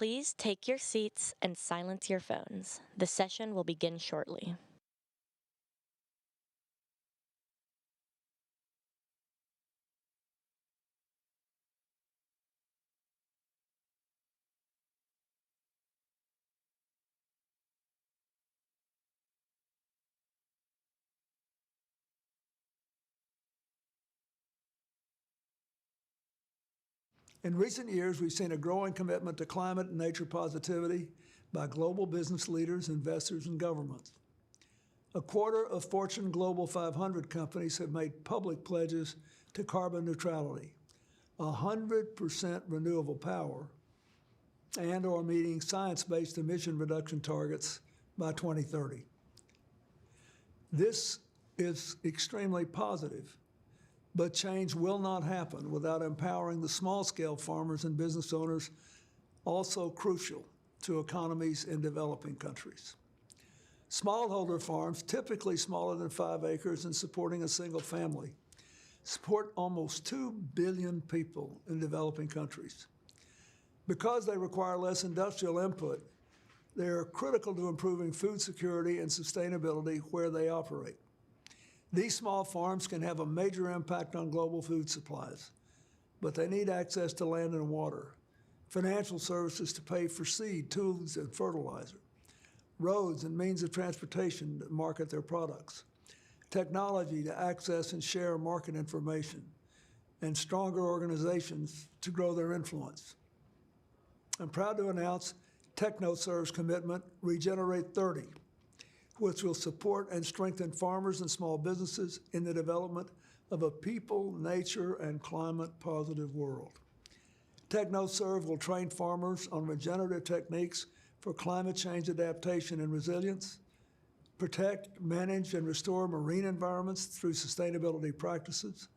Please take your seats and silence your phones. The session will begin shortly. In recent years, we've seen a growing commitment to climate and nature positivity by global business leaders, investors, and governments. A quarter of Fortune Global 500 companies have made public pledges to carbon neutrality, 100% renewable power, and are meeting science-based emission reduction targets by 2030. This is extremely positive, but change will not happen without empowering the small-scale farmers and business owners, also crucial to economies in developing countries. Smallholder farms, typically smaller than 5 acres and supporting a single family, support almost 2 billion people in developing countries. Because they require less industrial input, they are critical to improving food security and sustainability where they operate. These small farms can have a major impact on global food supplies, but they need access to land and water, financial services to pay for seed, tools, and fertilizer, roads and means of transportation to market their products, technology to access and share market information, and stronger organizations to grow their influence. I'm proud to announce TechnoServe's commitment, Regenerate 30, which will support and strengthen farmers and small businesses in the development of a people, nature, and climate-positive world. TechnoServe will train farmers on regenerative techniques for climate change adaptation and resilience, protect, manage, and restore marine environments through sustainability practices,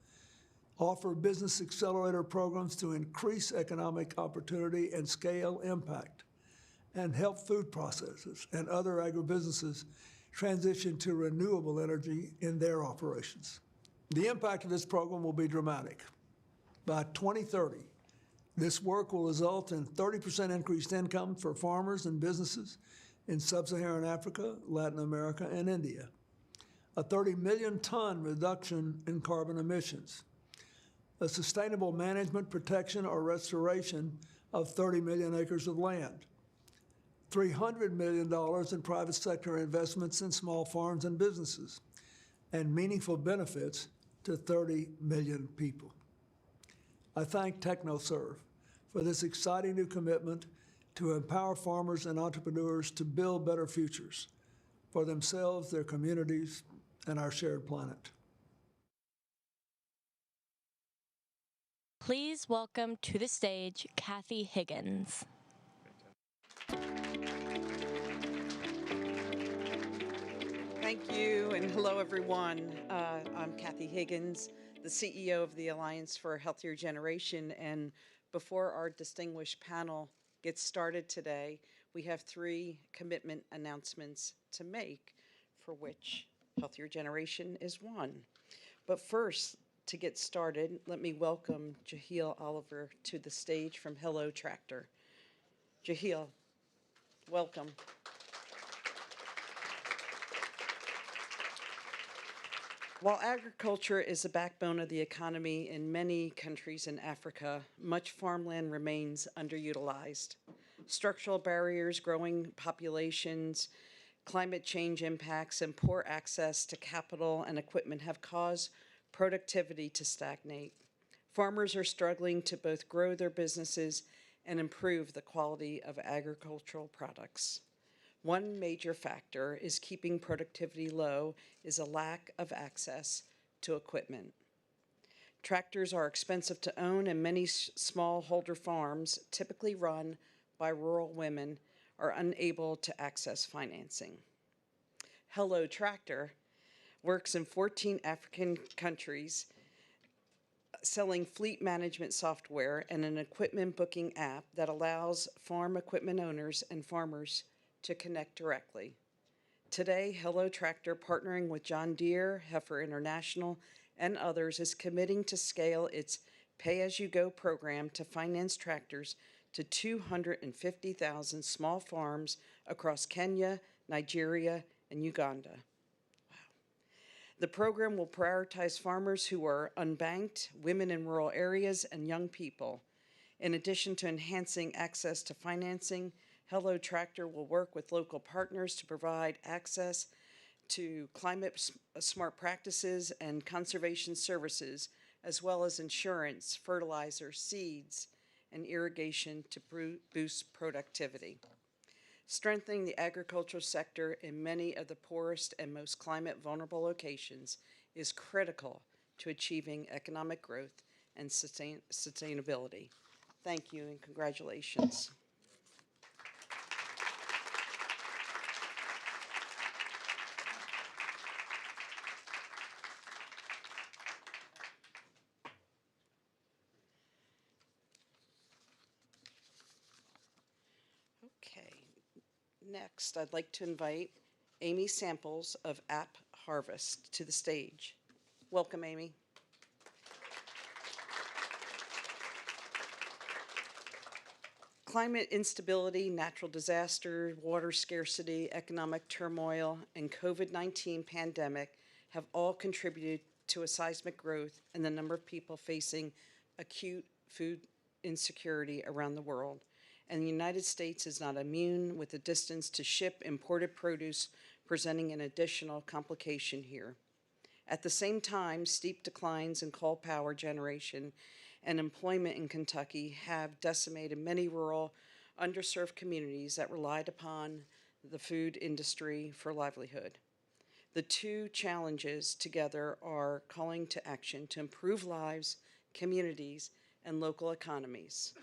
offer business accelerator programs to increase economic opportunity and scale impact, and help food processors and other agribusinesses transition to renewable energy in their operations. The impact of this program will be dramatic. By 2030, this work will result in 30% increased income for farmers and businesses in sub-Saharan Africa, Latin America, and India, a 30 million ton reduction in carbon emissions, a sustainable management, protection, or restoration of 30 million acres of land, $300 million in private sector investments in small farms and businesses, and meaningful benefits to 30 million people. I thank TechnoServe for this exciting new commitment to empower farmers and entrepreneurs to build better futures for themselves, their communities, and our shared planet. Please welcome to the stage Kathy Higgins. Thank you, and hello, everyone. I'm Kathy Higgins, the CEO of the Alliance for a Healthier Generation, and before our distinguished panel gets started today, we have 3 commitment announcements to make, for which Healthier Generation is one. But first, to get started, let me welcome Jahil Oliver to the stage from Hello Tractor. Jahil, welcome. While agriculture is the backbone of the economy in many countries in Africa, much farmland remains underutilized. Structural barriers, growing populations, climate change impacts, and poor access to capital and equipment have caused productivity to stagnate. Farmers are struggling to both grow their businesses and improve the quality of agricultural products. One major factor is keeping productivity low is a lack of access to equipment. Tractors are expensive to own, and many smallholder farms, typically run by rural women, are unable to access financing. Hello Tractor works in 14 African countries, selling fleet management software and an equipment booking app that allows farm equipment owners and farmers to connect directly. Today, Hello Tractor, partnering with John Deere, Heifer International, and others, is committing to scale its pay-as-you-go program to finance tractors to 250,000 small farms across Kenya, Nigeria, and Uganda. The program will prioritize farmers who are unbanked, women in rural areas, and young people. In addition to enhancing access to financing, Hello Tractor will work with local partners to provide access to climate smart practices and conservation services, as well as insurance, fertilizer, seeds, and irrigation to boost productivity. Strengthening the agricultural sector in many of the poorest and most climate vulnerable locations is critical to achieving economic growth and sustainability. Thank you and congratulations. Okay, next I'd like to invite Amy Samples of App Harvest to the stage. Welcome, Amy. Climate instability, natural disaster, water scarcity, economic turmoil, and COVID-19 pandemic have all contributed to a seismic growth in the number of people facing acute food insecurity around the world. And the United States is not immune, with the distance to ship imported produce presenting an additional complication here. At the same time, steep declines in coal power generation and employment in Kentucky have decimated many rural, underserved communities that relied upon the food industry for livelihood. The two challenges together are calling to action to improve lives, communities, and local economies.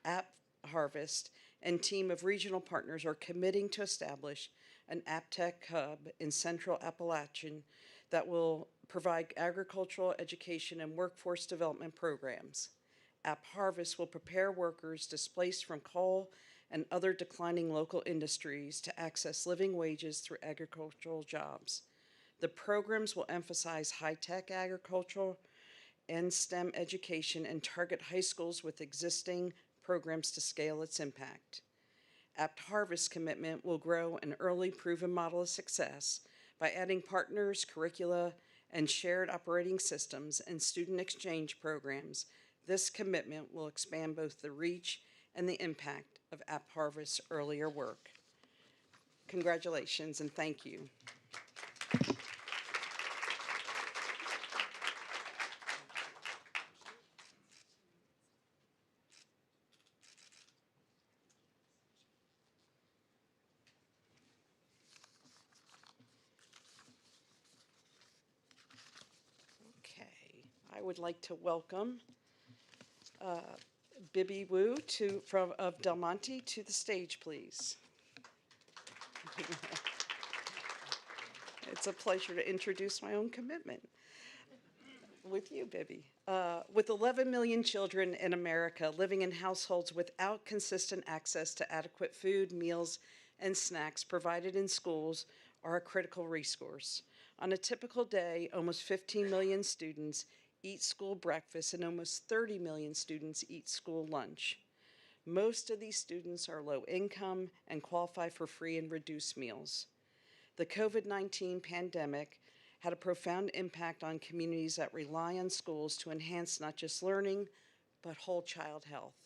App Harvest and team of regional partners are committing to establish an AppTech hub in Central Appalachian that will provide agricultural education and workforce development programs. App Harvest will prepare workers displaced from coal and other declining local industries to access living wages through agricultural jobs. The programs will emphasize high-tech agriculture and STEM education and target high schools with existing programs to scale its impact. App Harvest commitment will grow an early proven model of success by adding partners, curricula, and shared operating systems and student exchange programs. This commitment will expand both the reach and the impact of App Harvest's earlier work. Congratulations and thank you. Okay, I would like to welcome Bibby Wu of Del Monte to the stage, please. It's a pleasure to introduce my own commitment with you, Bibby. With 11 million children in America living in households without consistent access to adequate food, meals, and snacks provided in schools are a critical resource. On a typical day, almost 15 million students eat school breakfast and almost 30 million students eat school lunch. Most of these students are low income and qualify for free and reduced meals. The COVID-19 pandemic had a profound impact on communities that rely on schools to enhance not just learning, but whole child health.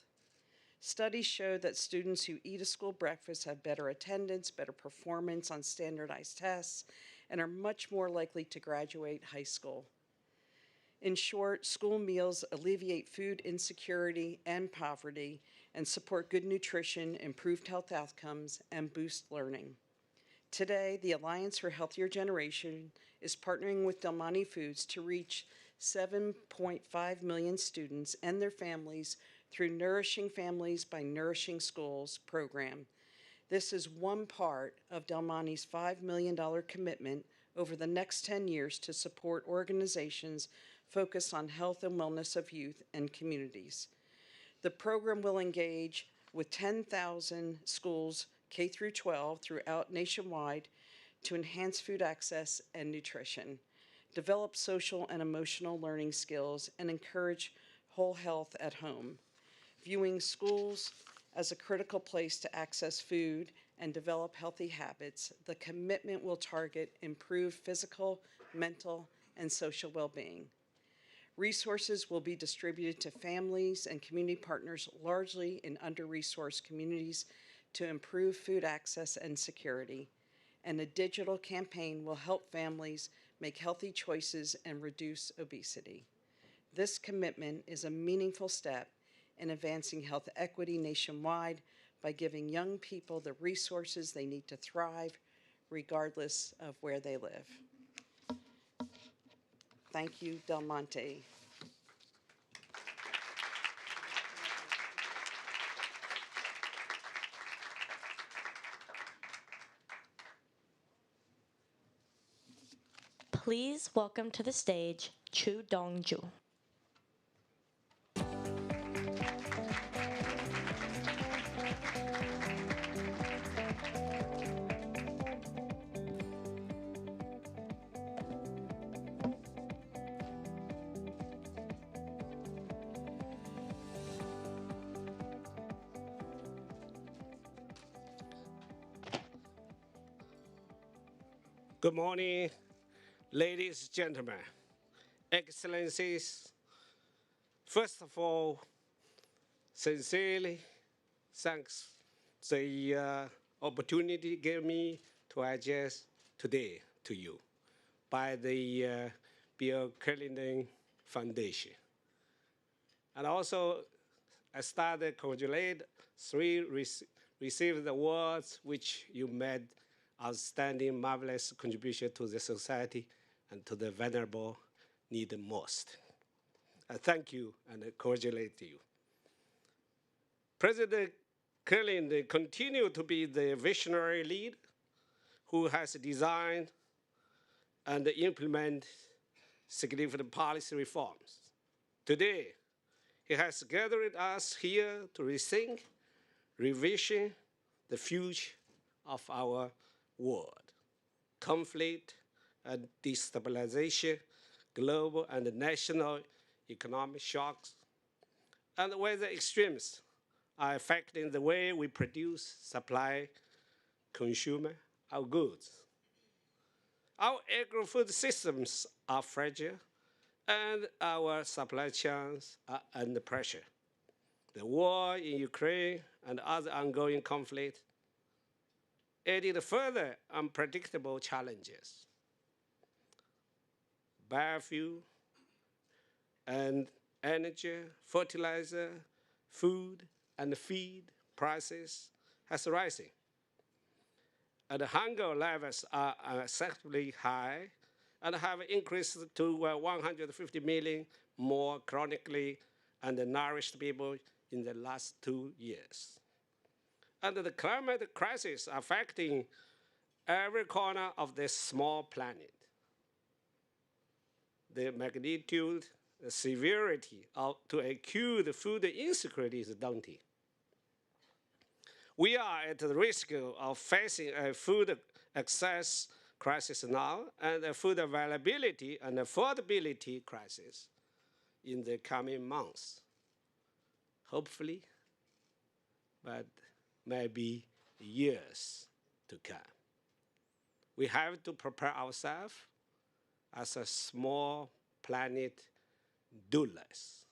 Studies show that students who eat a school breakfast have better attendance, better performance on standardized tests, and are much more likely to graduate high school. In short, school meals alleviate food insecurity and poverty and support good nutrition, improved health outcomes, and boost learning. Today, the Alliance for Healthier Generation is partnering with Del Monte Foods to reach 7.5 million students and their families through Nourishing Families by Nourishing Schools program. This is one part of Del Monte's $5 million commitment over the next 10 years to support organizations focused on health and wellness of youth and communities. The program will engage with 10,000 schools K through 12 throughout nationwide to enhance food access and nutrition, develop social and emotional learning skills, and encourage whole health at home. Viewing schools as a critical place to access food and develop healthy habits, the commitment will target improved physical, mental, and social well-being. Resources will be distributed to families and community partners largely in under-resourced communities to improve food access and security. And a digital campaign will help families make healthy choices and reduce obesity. This commitment is a meaningful step in advancing health equity nationwide by giving young people the resources they need to thrive, regardless of where they live. Thank you, Del Monte. Please welcome to the stage Chu Dongju. Good morning, ladies and gentlemen, excellencies. First of all, sincerely thanks the opportunity given me to address today to you by the Bill Clinton Foundation. And also, I started to congratulate three received the awards which you made outstanding, marvelous contribution to the society and to the vulnerable need most. Thank you and I congratulate you. President Clinton continued to be the visionary leader who has designed and implemented significant policy reforms. Today, he has gathered us here to rethink, revision the future of our world. Conflict and destabilization, global and national economic shocks, and weather extremes are affecting the way we produce, supply, consume our goods. Our agri-food systems are fragile, and our supply chains are under pressure. The war in Ukraine and other ongoing conflicts added further unpredictable challenges. Biofuel and energy, fertilizer, food, and feed prices has rising. And the hunger levels are unacceptably high and have increased to 150 million more chronically undernourished people in the last 2 years. And the climate crisis affecting every corner of this small planet. The magnitude, the severity to acute food insecurity is daunting. We are at the risk of facing a food access crisis now and a food availability and affordability crisis in the coming months. Hopefully, but maybe years to come. We have to prepare ourselves as a small planet doulas.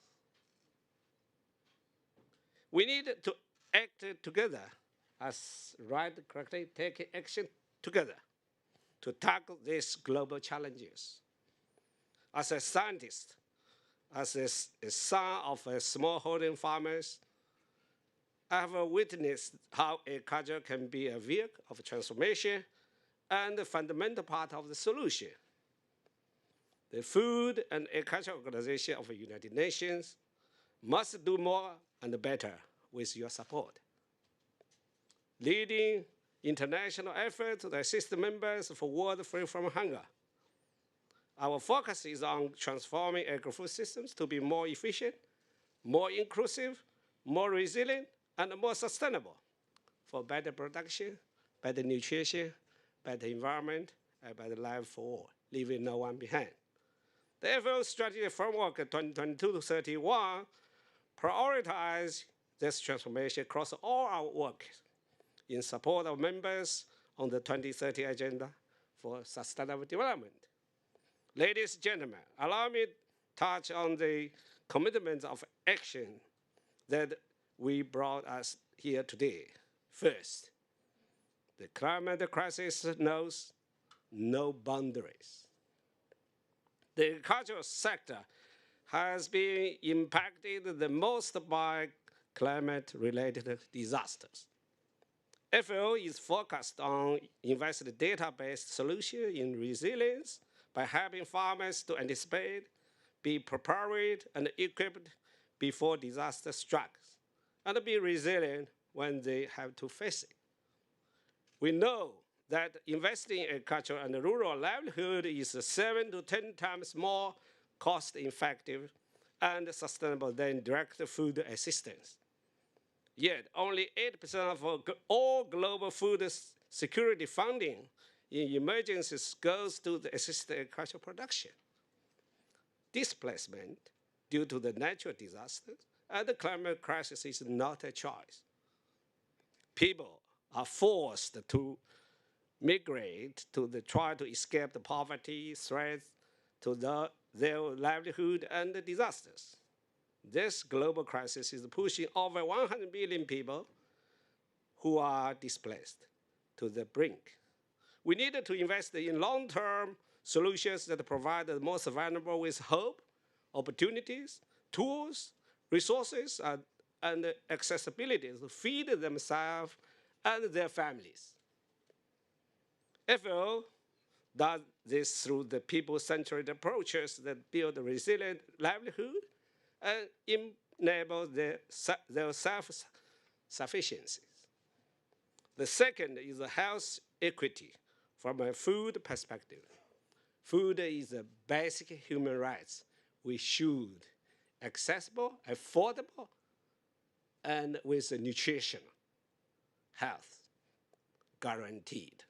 We need to act together as right correctly take action together to tackle these global challenges. As a scientist, as a son of smallholding farmers, I have witnessed how agriculture can be a vehicle of transformation and a fundamental part of the solution. The Food and Agriculture Organization of the United Nations must do more and better with your support. Leading international efforts to assist members for world free from hunger. Our focus is on transforming agri-food systems to be more efficient, more inclusive, more resilient, and more sustainable for better production, better nutrition, better environment, and better life for all, leaving no one behind. The FAO Strategy Framework 2022-31 prioritizes this transformation across all our work in support of members on the 2030 Agenda for Sustainable Development. Ladies and gentlemen, allow me to touch on the commitments of action that we brought us here today. First, the climate crisis knows no boundaries. The agricultural sector has been impacted the most by climate-related disasters. FAO is focused on investing data-based solutions in resilience by helping farmers to anticipate, be prepared and equipped before disaster strikes, and be resilient when they have to face it. We know that investing in agriculture and rural livelihood is 7 to 10 times more cost-effective and sustainable than direct food assistance. Yet, only 8% of all global food security funding in emergencies goes to the assisted agricultural production. Displacement due to the natural disasters and the climate crisis is not a choice. People are forced to migrate to try to escape the poverty, threats to their livelihood, and the disasters. This global crisis is pushing over 100 million people who are displaced to the brink. We need to invest in long-term solutions that provide the most vulnerable with hope, opportunities, tools, resources, and accessibility to feed themselves and their families. FAO does this through the people-centered approaches that build a resilient livelihood and enable their self-sufficiency. The second is health equity from a food perspective. Food is a basic human right. We should accessible, affordable, and with nutrition, health guaranteed.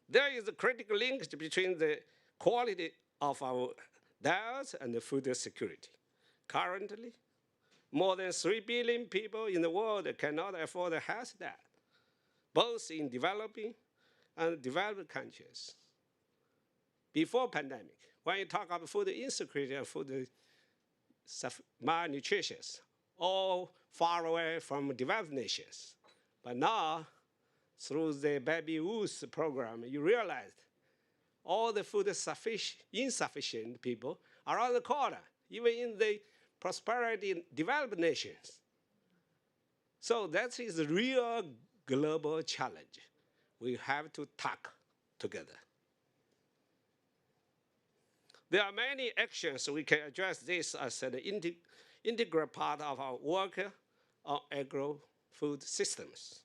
There is a critical link between the quality of our diets and the food security. Currently, more than 3 billion people in the world cannot afford a healthy diet, both in developing and developed countries. Before pandemic, when you talk about food insecurity and food malnutrition, all far away from developed nations. But now, through the baby boost program, you realize all the food insufficient people are around the corner, even in the prosperity developed nations. So that is a real global challenge we have to tackle together. There are many actions we can address this as an integral part of our work on agro-food systems.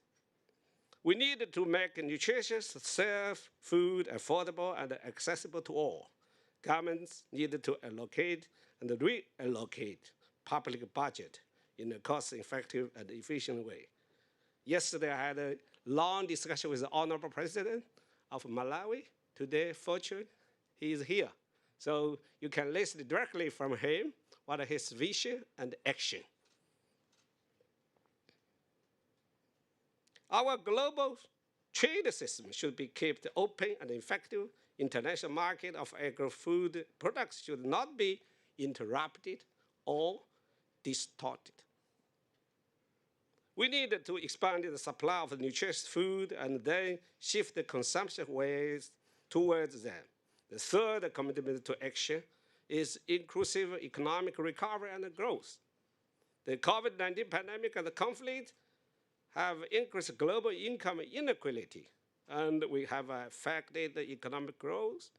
We need to make nutritious, safe food affordable and accessible to all. Governments need to allocate and reallocate public budget in a cost-effective and efficient way. Yesterday, I had a long discussion with the Honorable President of Malawi. Today, fortunately, he is here. So you can listen directly from him what are his vision and action. Our global trade system should be kept open and effective. International market of agro-food products should not be interrupted or distorted. We need to expand the supply of nutritious food and then shift the consumption ways towards them. The third commitment to action is inclusive economic recovery and growth. The COVID-19 pandemic and the conflict have increased global income inequality, and we have affected the economic growth,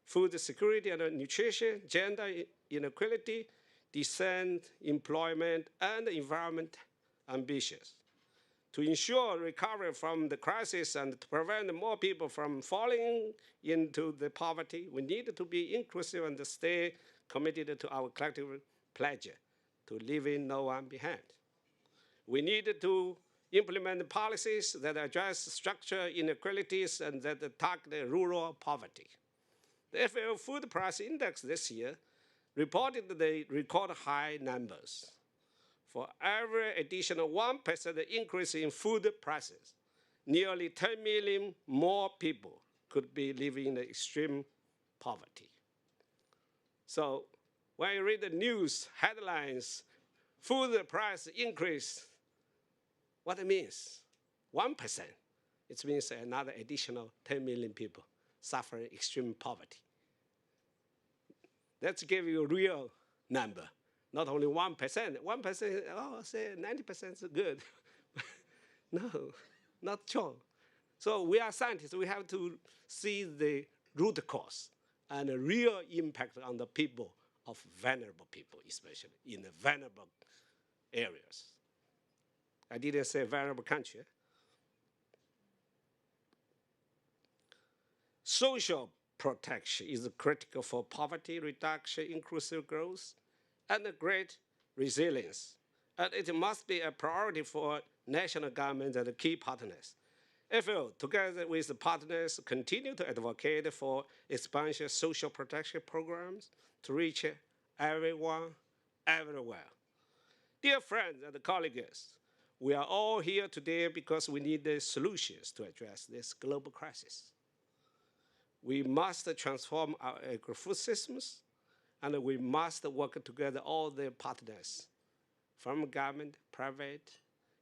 food security and nutrition, gender inequality, decent employment, and environment ambitions. To ensure recovery from the crisis and to prevent more people from falling into the poverty, we need to be inclusive and stay committed to our collective pledge to leaving no one behind. We need to implement policies that address structural inequalities and that target rural poverty. The FAO Food Price Index this year reported the record high numbers. For every additional 1% increase in food prices, nearly 10 million more people could be living in extreme poverty. So when you read the news headlines, food price increase, what it means? 1%. It means another additional 10 million people suffering extreme poverty. Let's give you a real number, not only 1%. 1%, oh, say 90% is good. No, not true. So we are scientists. We have to see the root cause and the real impact on the people of vulnerable people, especially in the vulnerable areas. I didn't say vulnerable country. Social protection is critical for poverty reduction, inclusive growth, and great resilience. And it must be a priority for national governments and key partners. FAO, together with the partners, continue to advocate for expansion social protection programs to reach everyone, everywhere. Dear friends and colleagues, we are all here today because we need the solutions to address this global crisis. We must transform our agri-food systems, and we must work together, all the partners, from government, private,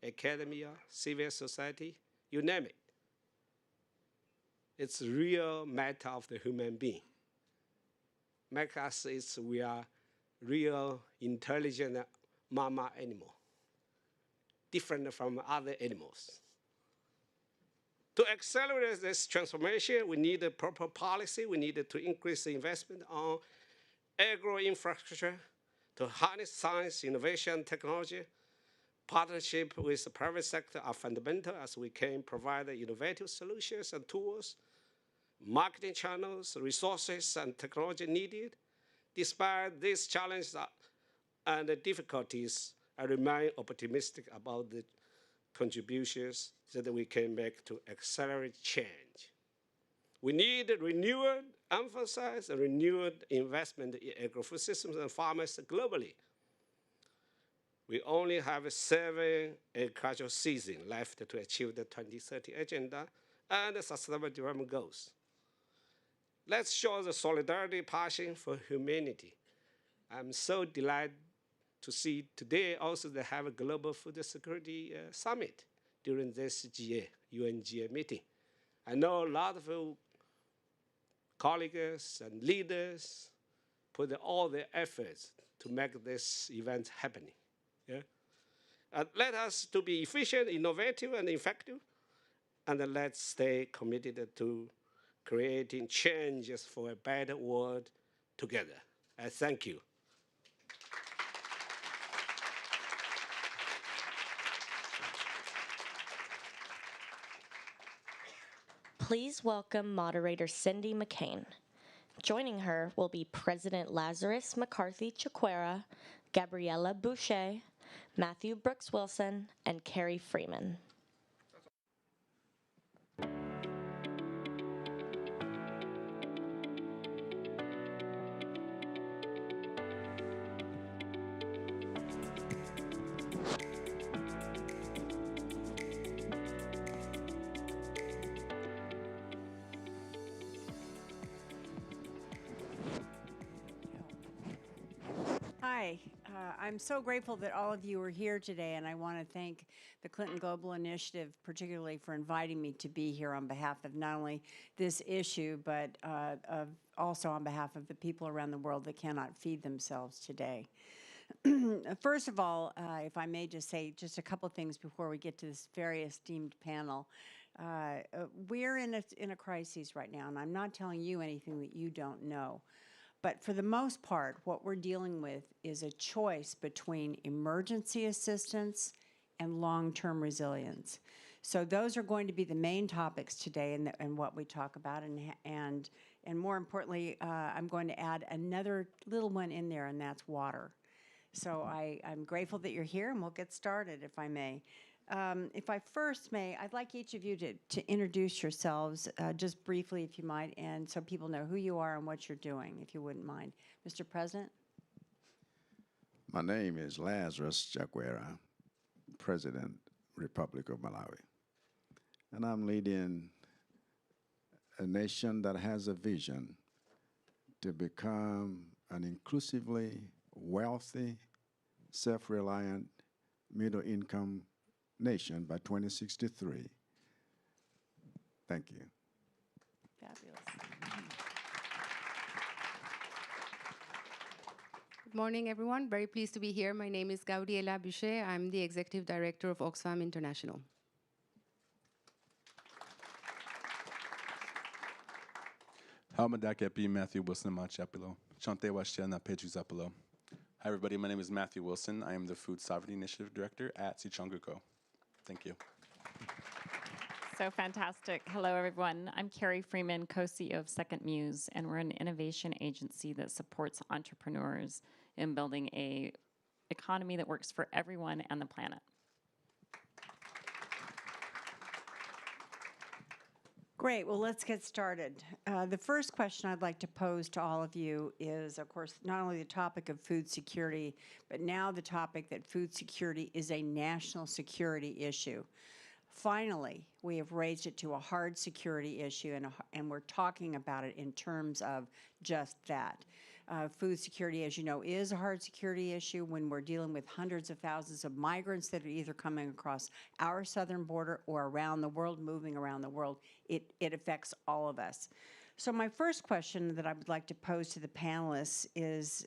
academia, civil society, you name it. It's a real matter of the human being. Make us, we are real intelligent mama animal, different from other animals. To accelerate this transformation, we need a proper policy. We need to increase the investment on agro-infrastructure to harness science, innovation, technology. Partnership with the private sector are fundamental as we can provide innovative solutions and tools, marketing channels, resources, and technology needed. Despite these challenges and the difficulties, I remain optimistic about the contributions that we can make to accelerate change. We need renewed emphasis and renewed investment in agri-food systems and farmers globally. We only have 7 agricultural seasons left to achieve the 2030 agenda and the Sustainable Development Goals. Let's show the solidarity passion for humanity. I'm so delighted to see today also they have a Global Food Security Summit during this GA, UNGA meeting. I know a lot of colleagues and leaders put all their efforts to make this event happening. Yeah? And let us to be efficient, innovative, and effective, and let's stay committed to creating changes for a better world together. I thank you. Please welcome moderator Cindy McCain. Joining her will be President Lazarus McCarthy Chakwera, Gabriella Boucher, Matthew Brooks Wilson, and Carrie Freeman. Hi, I'm so grateful that all of you are here today, and I want to thank the Clinton Global Initiative particularly for inviting me to be here on behalf of not only this issue, but also on behalf of the people around the world that cannot feed themselves today. First of all, if I may just say just a couple things before we get to this very esteemed panel. We're in a crisis right now, and I'm not telling you anything that you don't know. But for the most part, what we're dealing with is a choice between emergency assistance and long-term resilience. So those are going to be the main topics today and what we talk about. And more importantly, I'm going to add another little one in there, and that's water. So I'm grateful that you're here, and we'll get started, if I may. If I first may, I'd like each of you to introduce yourselves just briefly, if you might, and so people know who you are and what you're doing, if you wouldn't mind. Mr. President? My name is Lazarus Chakwera, President, Republic of Malawi. And I'm leading a nation that has a vision to become an inclusively wealthy, self-reliant, middle-income nation by 2063. Thank you. Fabulous. Good morning, everyone. Very pleased to be here. My name is Gabriela Boucher. I'm the Executive Director of Oxfam International. Hamadakapi Matthew Wilson Machapilo. Chante Washtiana Pejuzapilo. Hi, everybody. My name is Matthew Wilson. I am the Food Sovereignty Initiative Director at Sichanguko. Thank you. So fantastic. Hello, everyone. I'm Carrie Freeman, co-CEO of Second Muse, and we're an innovation agency that supports entrepreneurs in building a economy that works for everyone and the planet. Great. Well, let's get started. The first question I'd like to pose to all of you is, of course, not only the topic of food security, but now the topic that food security is a national security issue. Finally, we have raised it to a hard security issue, and we're talking about it in terms of just that. Food security, as you know, is a hard security issue when we're dealing with hundreds of thousands of migrants that are either coming across our southern border or around the world, moving around the world. It affects all of us. So my first question that I would like to pose to the panelists is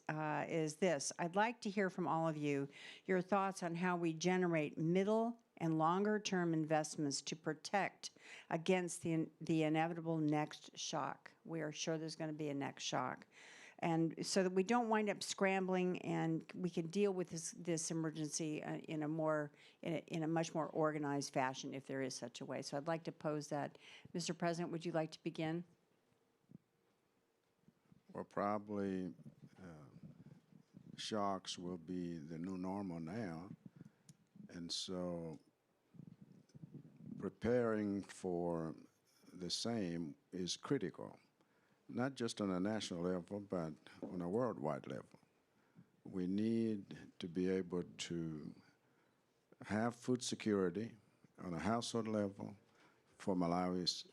this. I'd like to hear from all of you your thoughts on how we generate middle and longer-term investments to protect against the inevitable next shock. We are sure there's going to be a next shock. And so that we don't wind up scrambling and we can deal with this emergency in a much more organized fashion if there is such a way. So I'd like to pose that. Mr. President, would you like to begin? Well, probably shocks will be the new normal now. And so preparing for the same is critical, not just on a national level, but on a worldwide level. We need to be able to have food security on a household level for Malawi's,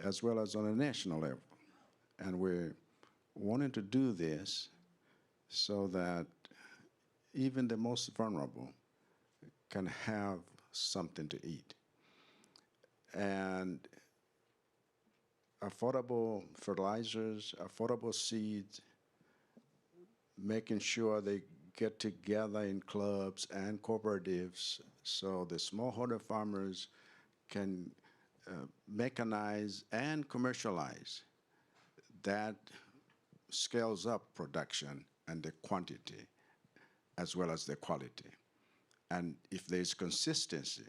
as well as on a national level. And we're wanting to do this so that even the most vulnerable can have something to eat. And affordable fertilizers, affordable seeds, making sure they get together in clubs and cooperatives so the smallholder farmers can mechanize and commercialize. That scales up production and the quantity as well as the quality. And if there's consistency,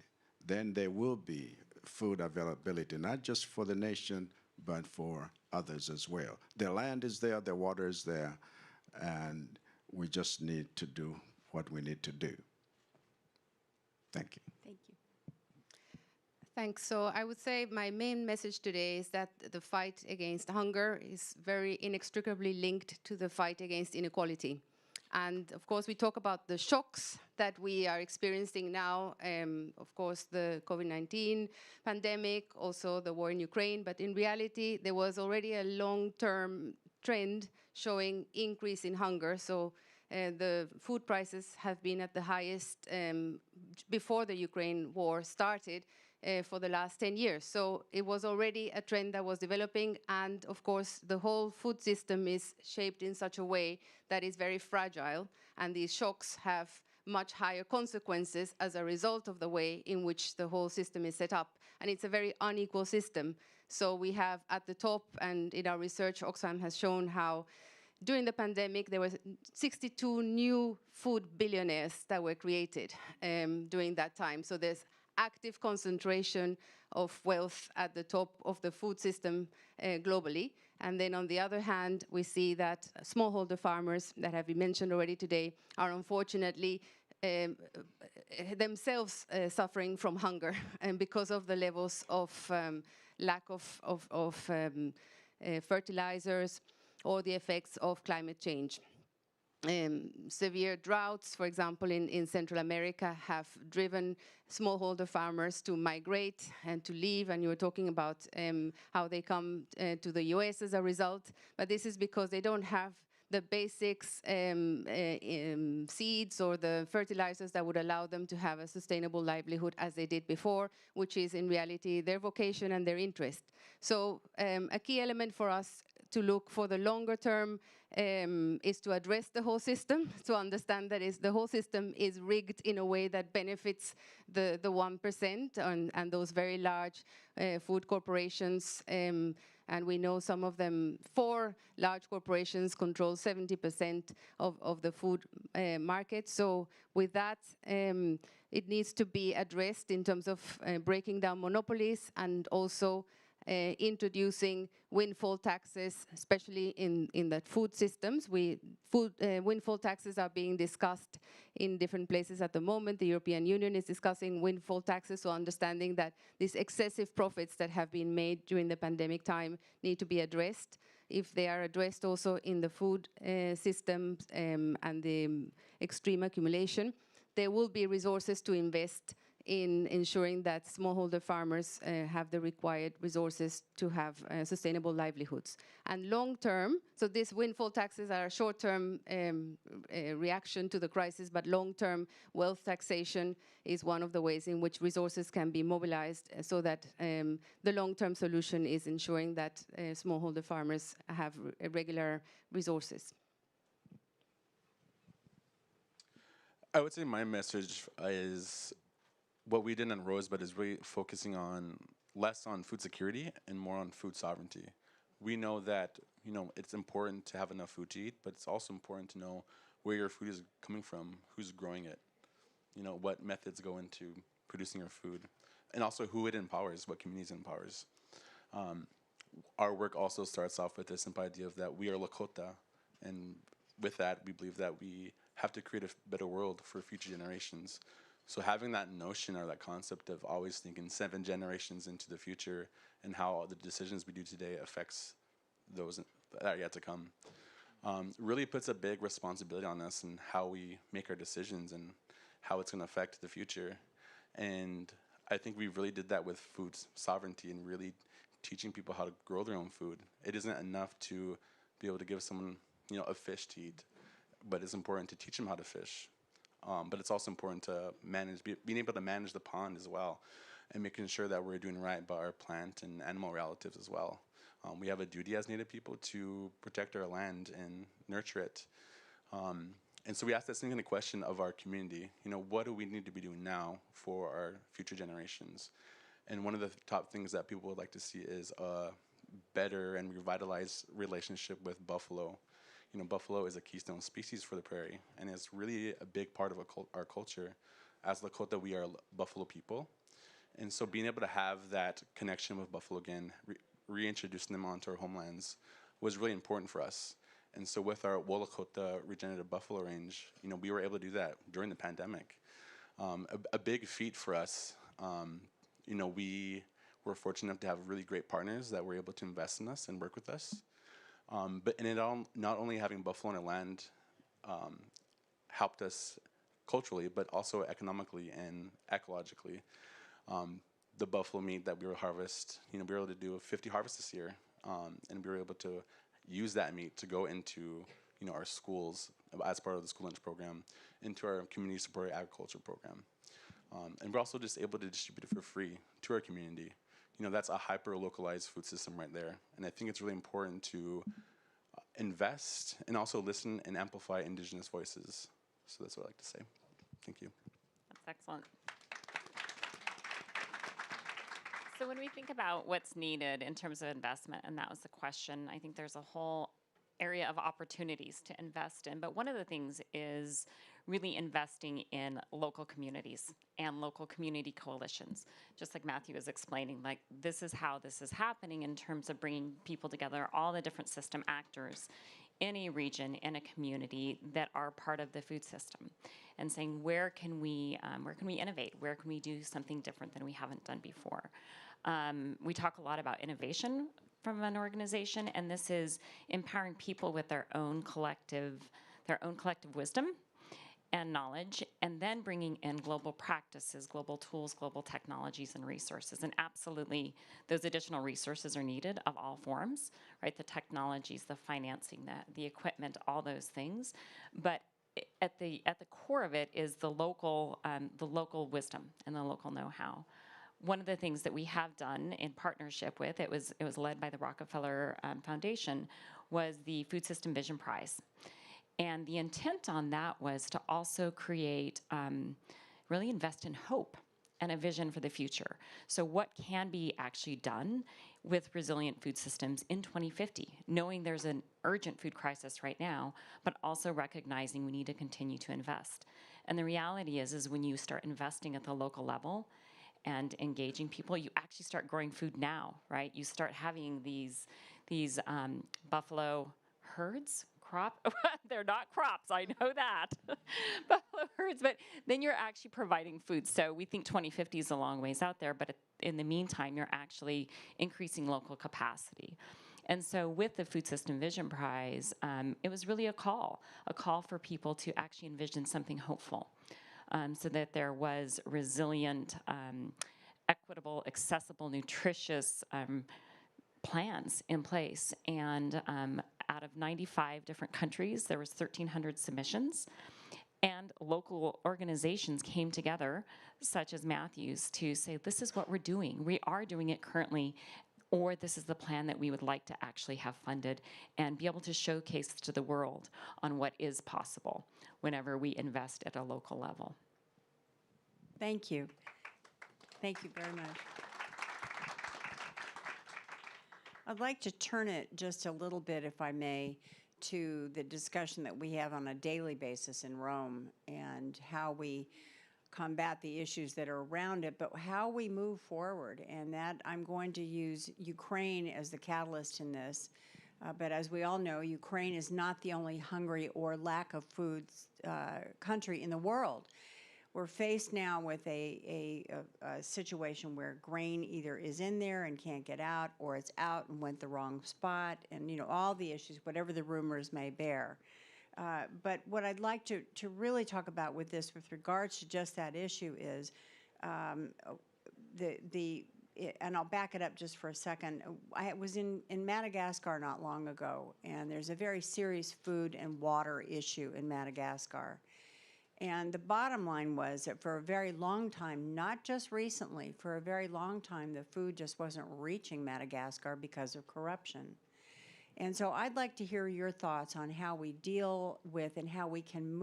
then there will be food availability, not just for the nation, but for others as well. The land is there, the water is there, and we just need to do what we need to do. Thank you. Thank you. Thanks. So I would say my main message today is that the fight against hunger is very inextricably linked to the fight against inequality. And of course, we talk about the shocks that we are experiencing now, of course, the COVID-19 pandemic, also the war in Ukraine. But in reality, there was already a long-term trend showing increase in hunger. So the food prices have been at the highest before the Ukraine war started for the last 10 years. So it was already a trend that was developing. And of course, the whole food system is shaped in such a way that is very fragile. And these shocks have much higher consequences as a result of the way in which the whole system is set up. And it's a very unequal system. So we have at the top, and in our research, Oxfam has shown how during the pandemic, there were 62 new food billionaires that were created during that time. So there's active concentration of wealth at the top of the food system globally. And then on the other hand, we see that smallholder farmers that have been mentioned already today are unfortunately themselves suffering from hunger and because of the levels of lack of fertilizers or the effects of climate change. severe droughts, for example, in Central America, have driven smallholder farmers to migrate and to leave. And you were talking about how they come to the US as a result. But this is because they don't have the basics, seeds or the fertilizers that would allow them to have a sustainable livelihood as they did before, which is in reality their vocation and their interest. So a key element for us to look for the longer term is to address the whole system, to understand that the whole system is rigged in a way that benefits the 1% and those very large food corporations. And we know some of them, 4 large corporations control 70% of the food market. So with that, it needs to be addressed in terms of breaking down monopolies and also introducing windfall taxes, especially in the food systems. Windfall taxes are being discussed in different places at the moment. The European Union is discussing windfall taxes, so understanding that these excessive profits that have been made during the pandemic time need to be addressed. If they are addressed also in the food systems and the extreme accumulation, there will be resources to invest in ensuring that smallholder farmers have the required resources to have sustainable livelihoods. And long term, so these windfall taxes are a short-term reaction to the crisis, but long-term wealth taxation is one of the ways in which resources can be mobilized so that the long-term solution is ensuring that smallholder farmers have regular resources. I would say my message is what we did in Rosebud is really focusing on less on food security and more on food sovereignty. We know that, it's important to have enough food to eat, but it's also important to know where your food is coming from, who's growing it, what methods go into producing your food, and also who it empowers, what communities it empowers. Our work also starts off with the simple idea of that we are Lakota, and with that, we believe that we have to create a better world for future generations. So having that notion or that concept of always thinking 7 generations into the future and how the decisions we do today affects those that are yet to come really puts a big responsibility on us and how we make our decisions and how it's going to affect the future. And I think we really did that with food sovereignty and really teaching people how to grow their own food. It isn't enough to be able to give someone, a fish to eat, but it's important to teach them how to fish. But it's also important to being able to manage the pond as well, and making sure that we're doing right by our plant and animal relatives as well. We have a duty as Native people to protect our land and nurture it. And so we asked that same kind of question of our community. What do we need to be doing now for our future generations? And one of the top things that people would like to see is a better and revitalized relationship with buffalo. Buffalo is a keystone species for the prairie, and it's really a big part of our culture. As Lakota, we are buffalo people. And so being able to have that connection with buffalo again, reintroducing them onto our homelands, was really important for us. And so with our Wolakota regenerative buffalo range, we were able to do that during the pandemic. A big feat for us. We were fortunate enough to have really great partners that were able to invest in us and work with us. But not only having buffalo on our land helped us culturally, but also economically and ecologically. The buffalo meat that we were harvest, we were able to do 50 harvests this year, and we were able to use that meat to go into our schools as part of the school lunch program, into our community supported agriculture program. And we're also just able to distribute it for free to our community. That's a hyper-localized food system right there. And I think it's really important to invest and also listen and amplify Indigenous voices. So that's what I'd like to say. Thank you. That's excellent. So when we think about what's needed in terms of investment, and that was the question, I think there's a whole area of opportunities to invest in. But one of the things is really investing in local communities and local community coalitions. Just like Matthew was explaining, like this is how this is happening in terms of bringing people together, all the different system actors in a region, in a community that are part of the food system, and saying where can we innovate, where can we do something different than we haven't done before. We talk a lot about innovation from an organization, and this is empowering people with their own collective their own collective wisdom and knowledge, and then bringing in global practices, global tools, global technologies and resources. And absolutely, those additional resources are needed of all forms, right? The technologies, the financing, the equipment, all those things. But at the core of it is the local wisdom and the local know-how. One of the things that we have done in partnership with, it was led by the Rockefeller Foundation, was the Food System Vision Prize. And the intent on that was to also create, really invest in hope and a vision for the future. So what can be actually done with resilient food systems in 2050, knowing there's an urgent food crisis right now, but also recognizing we need to continue to invest. And the reality is when you start investing at the local level and engaging people, you actually start growing food now, right? You start having these buffalo herds, they're not crops, I know that, buffalo herds, but then you're actually providing food. So we think 2050 is a long ways out there, but in the meantime, you're actually increasing local capacity. And so with the Food System Vision Prize, it was really a call for people to actually envision something hopeful, so that there was resilient, equitable, accessible, nutritious plans in place. And out of 95 different countries, there was 1,300 submissions. And local organizations came together, such as Matthews, to say, this is what we're doing. We are doing it currently, or this is the plan that we would like to actually have funded and be able to showcase to the world on what is possible whenever we invest at a local level. Thank you. Thank you very much. I'd like to turn it just a little bit, if I may, to the discussion that we have on a daily basis in Rome and how we combat the issues that are around it, but how we move forward. And that I'm going to use Ukraine as the catalyst in this. But as we all know, Ukraine is not the only hungry or lack of food country in the world. We're faced now with a situation where grain either is in there and can't get out, or it's out and went the wrong spot, and all the issues, whatever the rumors may bear. But what I'd like to really talk about with this, with regards to just that issue, is and I'll back it up just for a second. I was in Madagascar not long ago, and there's a very serious food and water issue in Madagascar. And the bottom line was that for a very long time, not just recently, for a very long time, the food just wasn't reaching Madagascar because of corruption. And so I'd like to hear your thoughts on how we deal with and how we can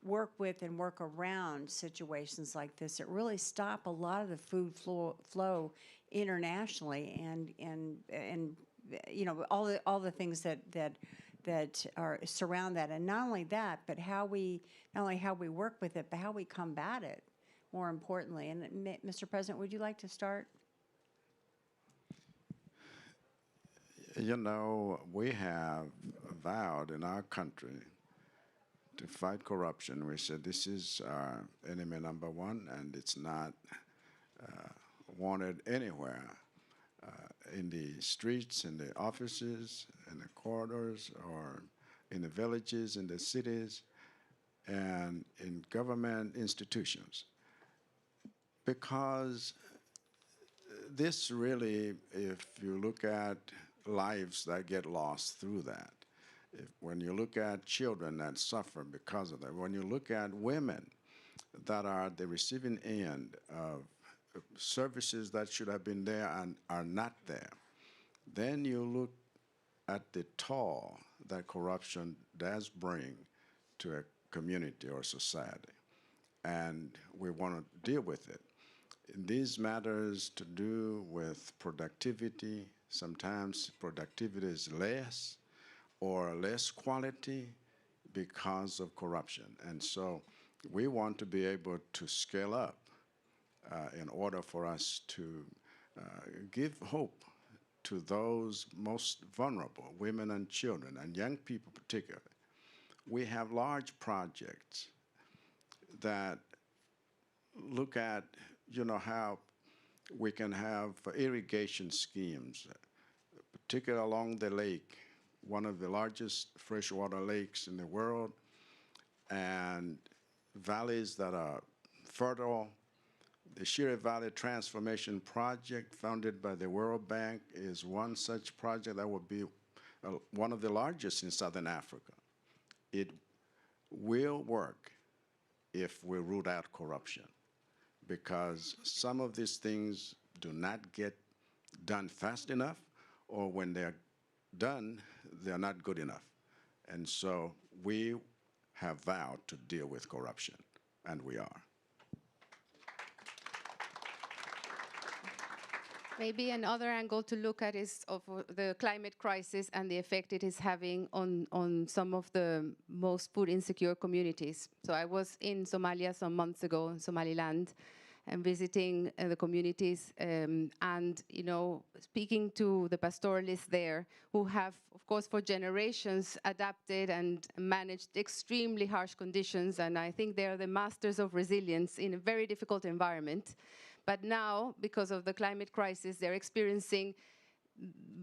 work with and work around situations like this that really stop a lot of the food flow internationally and all the things that are surround that. And not only that, but not only how we work with it, but how we combat it, more importantly. And Mr. President, would you like to start? We have vowed in our country to fight corruption. We said this is our enemy number one, and it's not wanted anywhere. In the streets, in the offices, in the corridors, or in the villages, in the cities, and in government institutions. Because this really, if you look at lives that get lost through that, when you look at children that suffer because of that, when you look at women that are at the receiving end of services that should have been there and are not there, then you look at the toll that corruption does bring to a community or society. And we want to deal with it. These matters to do with productivity. Sometimes productivity is less or less quality because of corruption. And so we want to be able to scale up in order for us to give hope to those most vulnerable, women and children, and young people particularly. We have large projects that look at, how we can have irrigation schemes, particularly along the lake, one of the largest freshwater lakes in the world, and valleys that are fertile. The Shire Valley Transformation Project, funded by the World Bank, is one such project that would be one of the largest in Southern Africa. It will work if we root out corruption, because some of these things do not get done fast enough, or when they're done, they're not good enough. And so we have vowed to deal with corruption, and we are. Maybe another angle to look at is of the climate crisis and the effect it is having on some of the most food insecure communities. So I was in Somalia some months ago, in Somaliland, and visiting the communities and, you know, speaking to the pastoralists there who have, of course, for generations adapted and managed extremely harsh conditions. And I think they are the masters of resilience in a very difficult environment. But now, because of the climate crisis, they're experiencing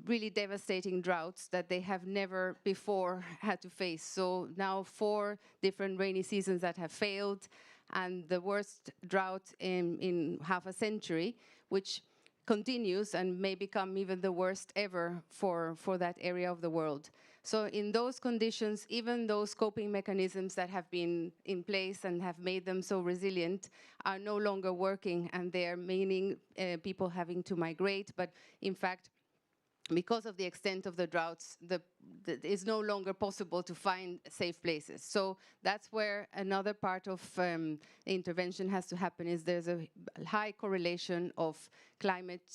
really devastating droughts that they have never before had to face. So now 4 different rainy seasons that have failed, and the worst drought in half a century, which continues and may become even the worst ever for that area of the world. So in those conditions, even those coping mechanisms that have been in place and have made them so resilient are no longer working, and they're meaning people having to migrate. But in fact, because of the extent of the droughts, it's no longer possible to find safe places. So that's where another part of the intervention has to happen. Is there's a high correlation of climate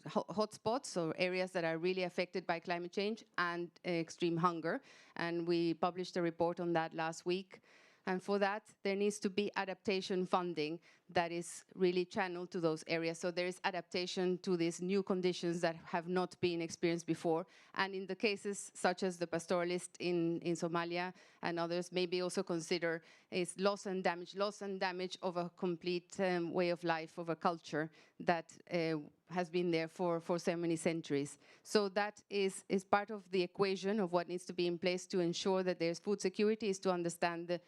hotspots, or areas that are really affected by climate change, and extreme hunger. And we published a report on that last week. And for that, there needs to be adaptation funding that is really channeled to those areas. So there is adaptation to these new conditions that have not been experienced before. And in the cases such as the pastoralist in Somalia and others, maybe also consider is loss and damage of a complete way of life, of a culture that has been there for so many centuries. So that is part of the equation of what needs to be in place to ensure that there's food security, is to understand the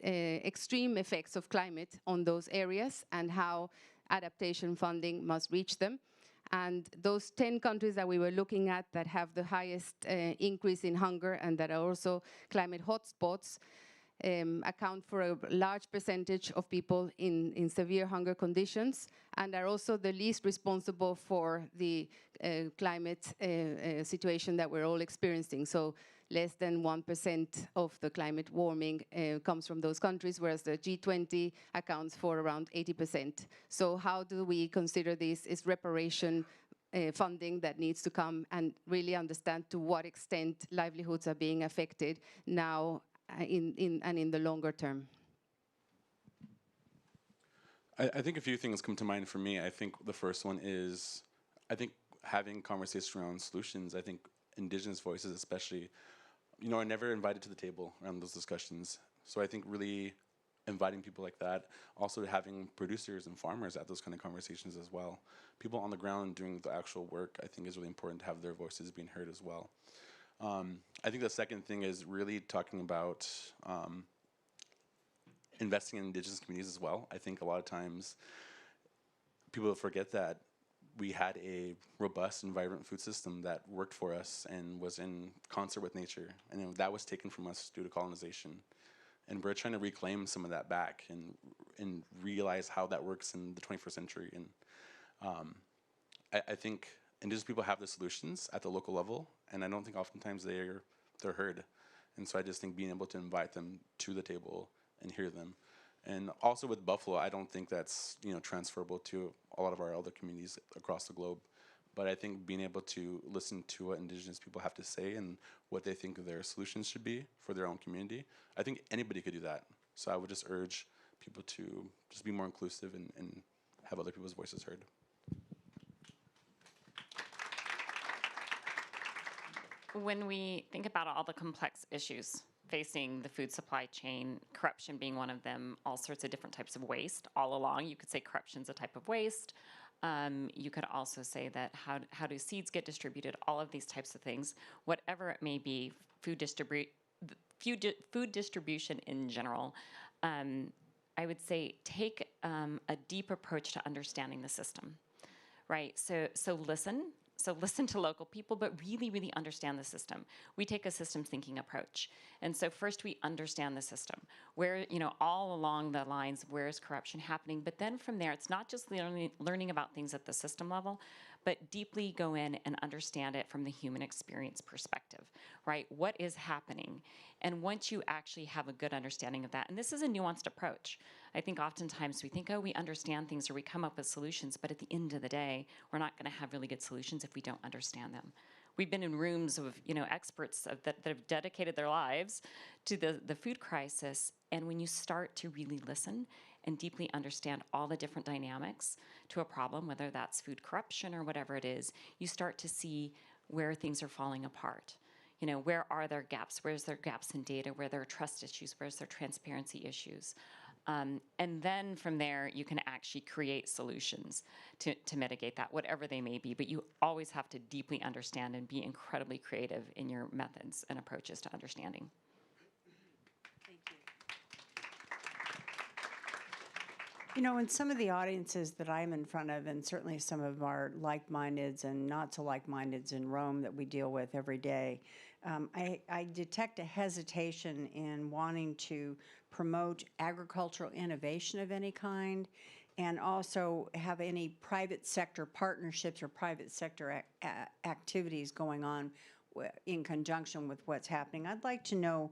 extreme effects of climate on those areas and how adaptation funding must reach them. And those 10 countries that we were looking at that have the highest increase in hunger and that are also climate hotspots account for a large percentage of people in severe hunger conditions, and are also the least responsible for the climate situation that we're all experiencing. So less than 1% of the climate warming comes from those countries, whereas the G20 accounts for around 80%. So how do we consider this is reparation funding that needs to come and really understand to what extent livelihoods are being affected now in the longer term? I think a few things come to mind for me. I think the first one is, I think having conversations around solutions. I think indigenous voices especially, you know, are never invited to the table around those discussions. So I think really inviting people like that, also having producers and farmers at those kind of conversations as well. People on the ground doing the actual work, I think is really important to have their voices being heard as well. I think the second thing is really talking about investing in indigenous communities as well. I think a lot of times people forget that we had a robust and vibrant food system that worked for us and was in concert with nature. And you know, that was taken from us due to colonization. And we're trying to reclaim some of that back and realize how that works in the 21st century. And I think indigenous people have the solutions at the local level, and I don't think oftentimes they're heard. And so I just think being able to invite them to the table and hear them. And also with Buffalo, I don't think that's, you know, transferable to a lot of our other communities across the globe. But I think being able to listen to what indigenous people have to say and what they think their solutions should be for their own community, I think anybody could do that. So I would just urge people to just be more inclusive and have other people's voices heard. When we think about all the complex issues facing the food supply chain, corruption being one of them, all sorts of different types of waste all along, you could say corruption's a type of waste. You could also say that how do seeds get distributed, all of these types of things, whatever it may be, food distribution in general. I would say take a deep approach to understanding the system, right? So listen. So listen to local people, but really, really understand the system. We take a systems thinking approach. And so first we understand the system, where, all along the lines, where is corruption happening? But then from there, it's not just learning about things at the system level, but deeply go in and understand it from the human experience perspective, right? What is happening? And once you actually have a good understanding of that, and this is a nuanced approach. I think oftentimes we think, oh, we understand things or we come up with solutions, but at the end of the day, we're not going to have really good solutions if we don't understand them. We've been in rooms of experts that have dedicated their lives to the food crisis, and when you start to really listen and deeply understand all the different dynamics to a problem, whether that's food corruption or whatever it is, you start to see where things are falling apart. Where are there gaps? Where's there gaps in data? Where there are trust issues? Where's there transparency issues? And then from there, you can actually create solutions to mitigate that, whatever they may be. But you always have to deeply understand and be incredibly creative in your methods and approaches to understanding. Thank you. In some of the audiences that I'm in front of, and certainly some of our like-mindeds and not so like-mindeds in Rome that we deal with every day, I detect a hesitation in wanting to promote agricultural innovation of any kind, and also have any private sector partnerships or private sector activities going on in conjunction with what's happening. I'd like to know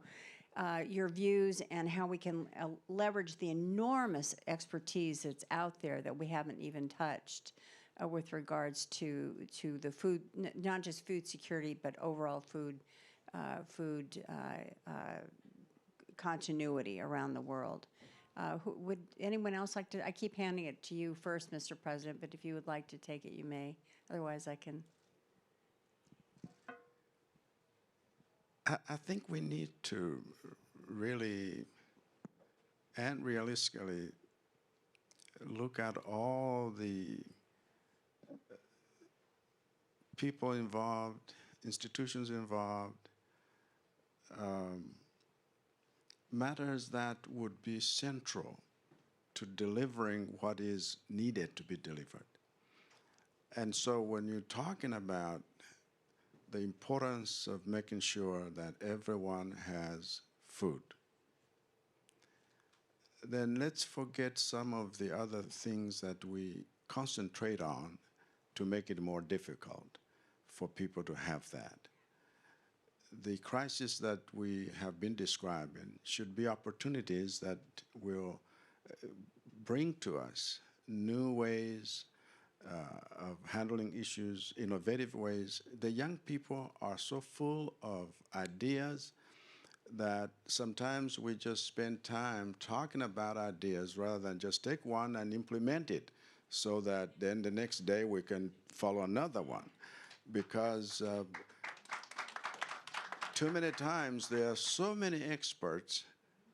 your views and how we can leverage the enormous expertise that's out there that we haven't even touched with regards to the food, not just food security, but overall food continuity around the world. Would anyone else like to? I keep handing it to you first, Mr. President, but if you would like to take it, you may. Otherwise, I can. I think we need to really and realistically look at all the people involved, institutions involved, matters that would be central to delivering what is needed to be delivered. And so when you're talking about the importance of making sure that everyone has food, then let's forget some of the other things that we concentrate on to make it more difficult for people to have that. The crisis that we have been describing should be opportunities that will bring to us new ways of handling issues, innovative ways. The young people are so full of ideas that sometimes we just spend time talking about ideas rather than just take one and implement it so that then the next day we can follow another one. Because too many times there are so many experts,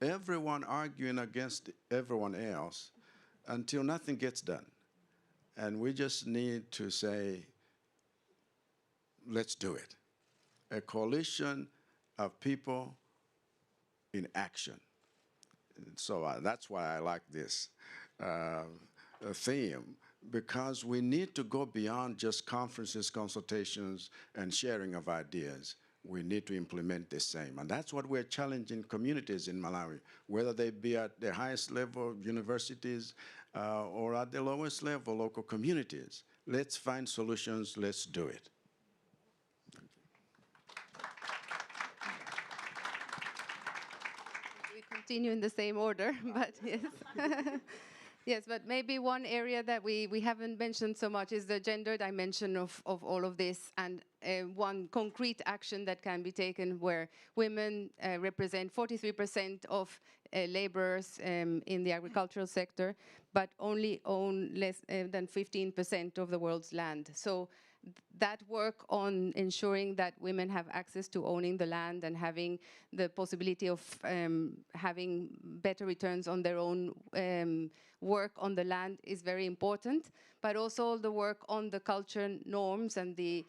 everyone arguing against everyone else until nothing gets done. And we just need to say, let's do it. A coalition of people in action. So that's why I like this theme, because we need to go beyond just conferences, consultations, and sharing of ideas. We need to implement the same. And that's what we're challenging communities in Malawi, whether they be at the highest level, universities, or at the lowest level, local communities. Let's find solutions, let's do it. We continue in the same order, but yes. Yes, but maybe one area that we haven't mentioned so much is the gender dimension of all of this, and one concrete action that can be taken where women represent 43% of laborers in the agricultural sector, but only own less than 15% of the world's land. So that work on ensuring that women have access to owning the land and having the possibility of having better returns on their own work on the land is very important, but also all the work on the culture norms and the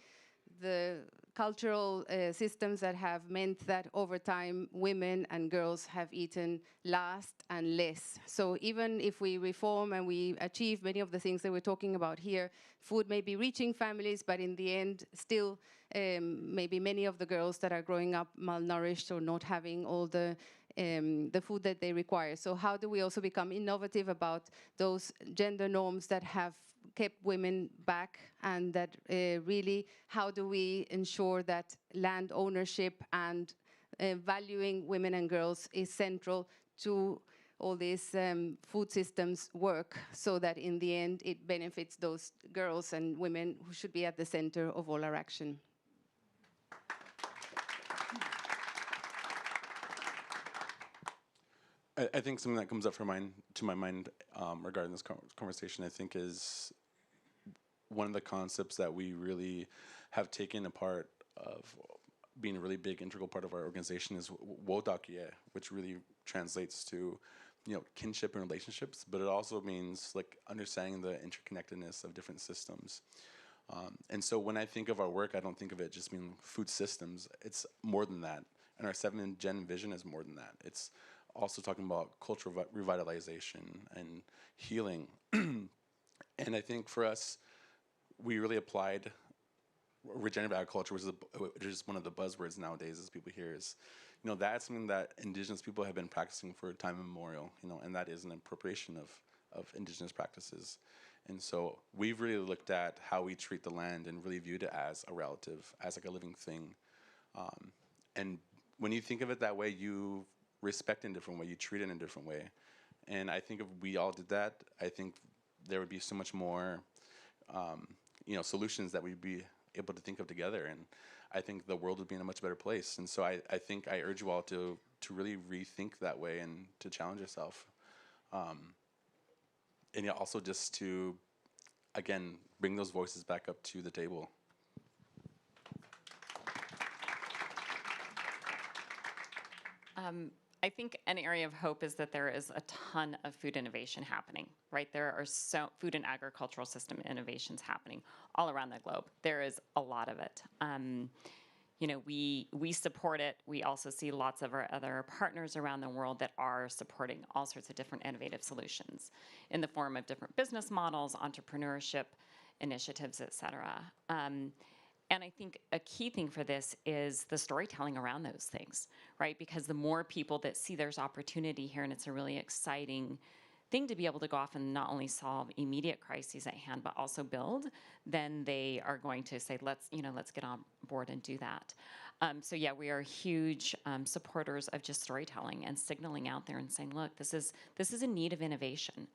cultural systems that have meant that over time women and girls have eaten last and less. So even if we reform and we achieve many of the things that we're talking about here, food may be reaching families, but in the end still maybe many of the girls that are growing up malnourished or not having all the food that they require. So how do we also become innovative about those gender norms that have kept women back, and that really, how do we ensure that land ownership and valuing women and girls is central to all these food systems work, so that in the end it benefits those girls and women who should be at the center of all our action. I think something that comes up to my mind regarding this conversation, I think, is one of the concepts that we really have taken a part of being a really big integral part of our organization is wodakye, which really translates to, kinship and relationships, but it also means like understanding the interconnectedness of different systems. And so when I think of our work, I don't think of it just being food systems. It's more than that. And our 7th-gen vision is more than that. It's also talking about cultural revitalization and healing. And I think for us, we really applied regenerative agriculture, which is one of the buzzwords nowadays as people hear, is, that's something that indigenous people have been practicing for time immemorial, and that is an appropriation of indigenous practices. And so we've really looked at how we treat the land and really viewed it as a relative, as like a living thing. And when you think of it that way, you respect in a different way, you treat it in a different way. And I think if we all did that, I think there would be so much more solutions that we'd be able to think of together, and I think the world would be in a much better place. And so I think I urge you all to really rethink that way and to challenge yourself, and also just to, again, bring those voices back up to the table. I think an area of hope is that there is a ton of food innovation happening, right? There are food and agricultural system innovations happening all around the globe. There is a lot of it. We support it. We also see lots of our other partners around the world that are supporting all sorts of different innovative solutions in the form of different business models, entrepreneurship initiatives, et cetera. And I think a key thing for this is the storytelling around those things, right? Because the more people that see there's opportunity here, and it's a really exciting thing to be able to go off and not only solve immediate crises at hand, but also build, then they are going to say, let's get on board and do that. So yeah, we are huge supporters of just storytelling and signaling out there and saying, look, this is a need of innovation.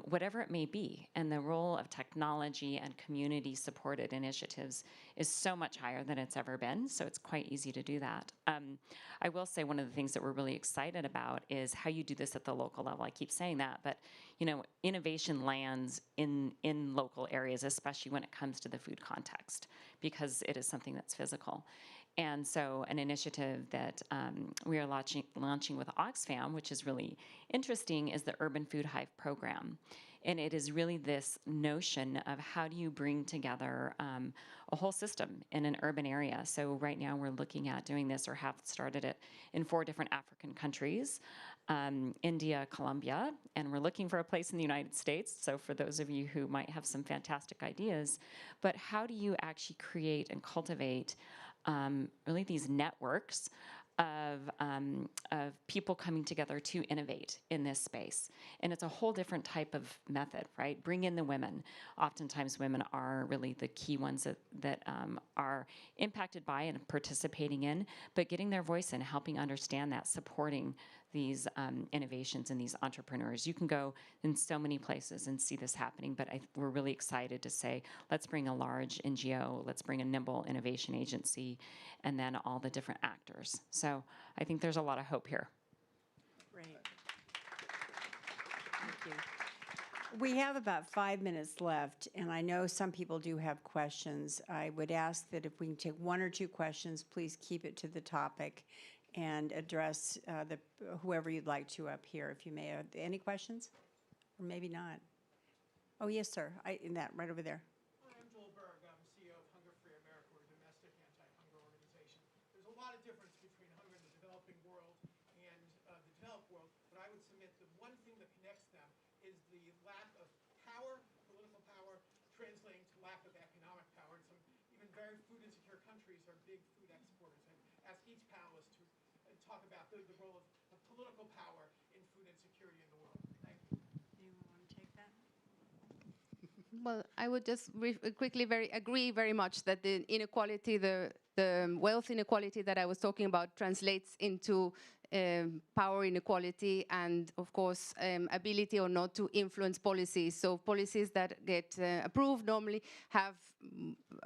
Whatever it may be, and the role of technology and community-supported initiatives is so much higher than it's ever been, so it's quite easy to do that. I will say one of the things that we're really excited about is how you do this at the local level. I keep saying that, but innovation lands in local areas, especially when it comes to the food context, because it is something that's physical. And so an initiative that we are launching with Oxfam, which is really interesting, is the Urban Food Hive Program. And it is really this notion of how do you bring together a whole system in an urban area. So right now we're looking at doing this, or have started it, in 4 different African countries, India, Colombia, and we're looking for a place in the United States. So for those of you who might have some fantastic ideas, but how do you actually create and cultivate really these networks of people coming together to innovate in this space? And it's a whole different type of method, right? Bring in the women. Oftentimes women are really the key ones that are impacted by and participating in, but getting their voice in, helping understand that, supporting these innovations and these entrepreneurs. You can go in so many places and see this happening, but we're really excited to say, let's bring a large NGO, let's bring a nimble innovation agency, and then all the different actors. So I think there's a lot of hope here. Great. Thank you. We have about 5 minutes left, and I know some people do have questions. I would ask that if we can take 1 or 2 questions, please keep it to the topic and address whoever you'd like to up here, if you may. Any questions? Or maybe not. Oh, yes, sir. In that, right over there. I'm Joel Berg. I'm CEO of Hunger Free America. We're a domestic anti-hunger organization. There's a lot of difference between hunger in the developing world and the developed world, but I would submit the one thing that connects them is the lack of power, political power, translating to lack of economic power. And some even very food insecure countries are big food exporters. I ask each panelist to talk about the role of political power in food insecurity in the world. Thank you. Anyone want to take that? Well, I would just quickly agree very much that the inequality, the wealth inequality that I was talking about translates into power inequality and, of course, ability or not to influence policies. So policies that get approved normally have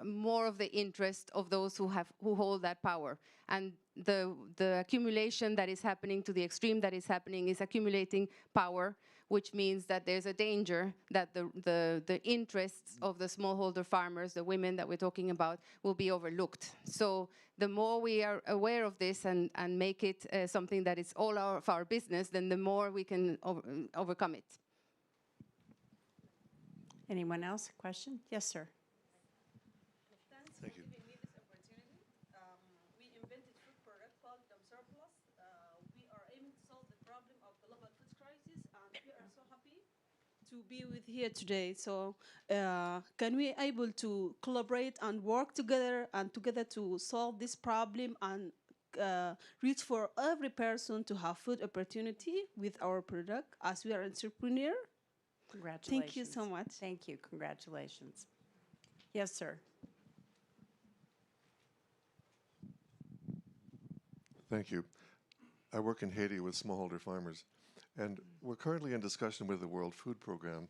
more of the interest of those who hold that power. And the accumulation that is happening to the extreme that is happening is accumulating power, which means that there's a danger that the interests of the smallholder farmers, the women that we're talking about, will be overlooked. So the more we are aware of this and make it something that is all of our business, then the more we can overcome it. Anyone else? Question? Yes, sir. Thank you. For giving me this opportunity. We invented food product called TechnoServe. We are aiming to solve the problem of global food crisis, and we are so happy to be with here today. So, can we able to collaborate and work together to solve this problem and reach for every person to have food opportunity with our product as we are entrepreneur? Congratulations. Thank you so much. Thank you. Congratulations. Yes, sir. Thank you. I work in Haiti with smallholder farmers, and we're currently in discussion with the World Food Program,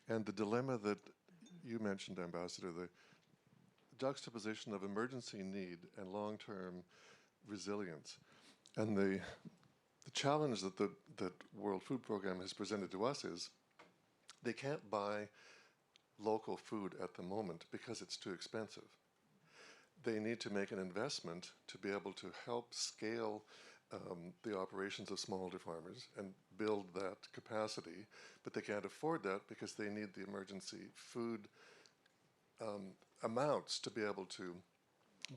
and the dilemma that you mentioned, Ambassador, the juxtaposition of emergency need and long-term resilience. And the challenge that the World Food Program has presented to us is they can't buy local food at the moment because it's too expensive. They need to make an investment to be able to help scale the operations of smallholder farmers and build that capacity, but they can't afford that because they need the emergency food amounts to be able to